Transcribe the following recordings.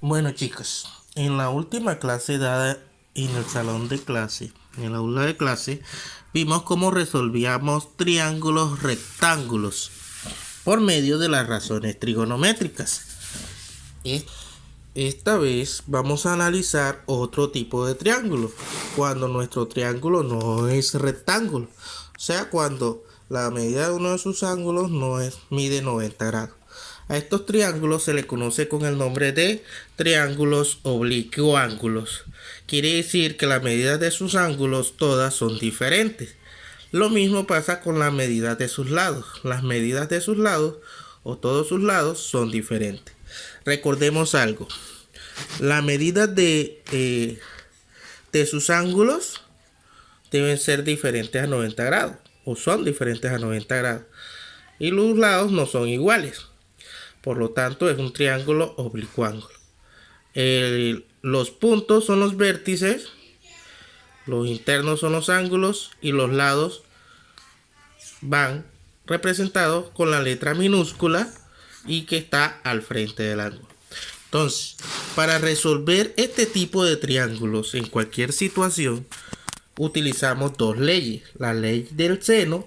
Bueno chicos, en la última clase dada en el salón de clase, en el aula de clase, vimos cómo resolvíamos triángulos rectángulos por medio de las razones trigonométricas. Esta vez vamos a analizar otro tipo de triángulo, cuando nuestro triángulo no es rectángulo, o sea, cuando la medida de uno de sus ángulos mide 90 grados. A estos triángulos se le conoce con el nombre de triángulos oblicuángulos. Quiere decir que las medidas de sus ángulos todas son diferentes. Lo mismo pasa con las medidas de sus lados. Las medidas de sus lados o todos sus lados son diferentes. Recordemos algo. La medida de sus ángulos deben ser diferentes a 90 grados o son diferentes a 90 grados. Y los lados no son iguales. Por lo tanto, es un triángulo oblicuángulo. Los puntos son los vértices, los internos son los ángulos y los lados van representados con la letra minúscula y que está al frente del ángulo. Entonces, para resolver este tipo de triángulos en cualquier situación, utilizamos dos leyes, la ley del seno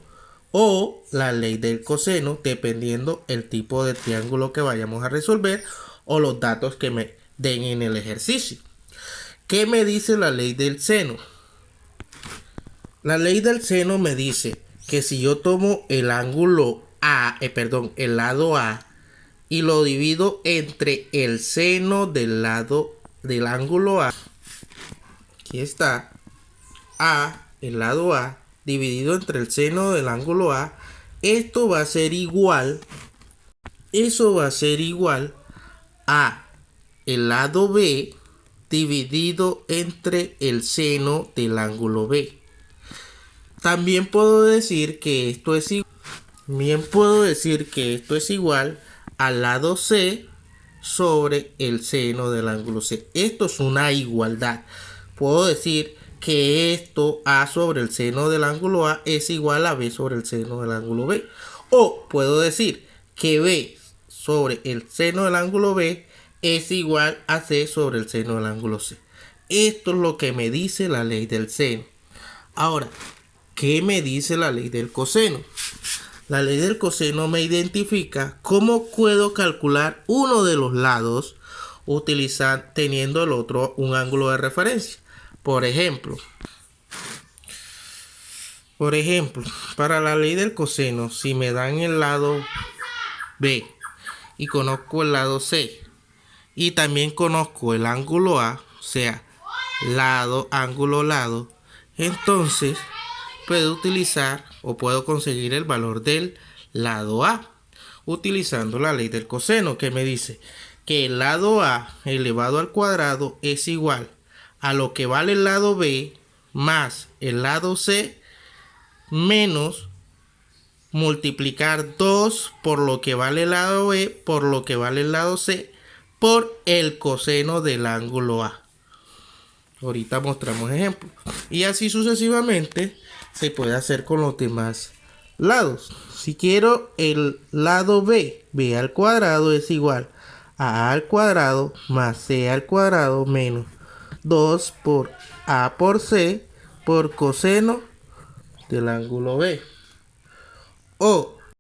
o la ley del coseno, dependiendo el tipo de triángulo que vayamos a resolver o los datos que me den en el ejercicio. ¿Qué me dice la ley del seno? La ley del seno me dice que si yo tomo el ángulo el lado A y lo divido entre el seno del ángulo A, aquí está, el lado A, dividido entre el seno del ángulo A, esto va a ser igual, eso va a ser igual a el lado B dividido entre el seno del ángulo B. También puedo decir que esto es igual al lado C sobre el seno del ángulo C. Esto es una igualdad. Puedo decir que esto A sobre el seno del ángulo A es igual a B sobre el seno del ángulo B. O puedo decir que B sobre el seno del ángulo B es igual a C sobre el seno del ángulo C. Esto es lo que me dice la ley del seno. Ahora, ¿qué me dice la ley del coseno? La ley del coseno me identifica cómo puedo calcular uno de los lados teniendo el otro un ángulo de referencia. Por ejemplo, para la ley del coseno, si me dan el lado B y conozco el lado C y también conozco el ángulo A, o sea, lado, ángulo, lado, entonces puedo utilizar o puedo conseguir el valor del lado A utilizando la ley del coseno, que me dice que el lado A elevado al cuadrado es igual a lo que vale el lado B más el lado C menos multiplicar 2 por lo que vale el lado B por lo que vale el lado C por el coseno del ángulo A. Ahorita mostramos ejemplos. Y así sucesivamente se puede hacer con los demás lados. Si quiero el lado B, B al cuadrado es igual a al cuadrado más C al cuadrado menos 2 por A por C por coseno del ángulo B. O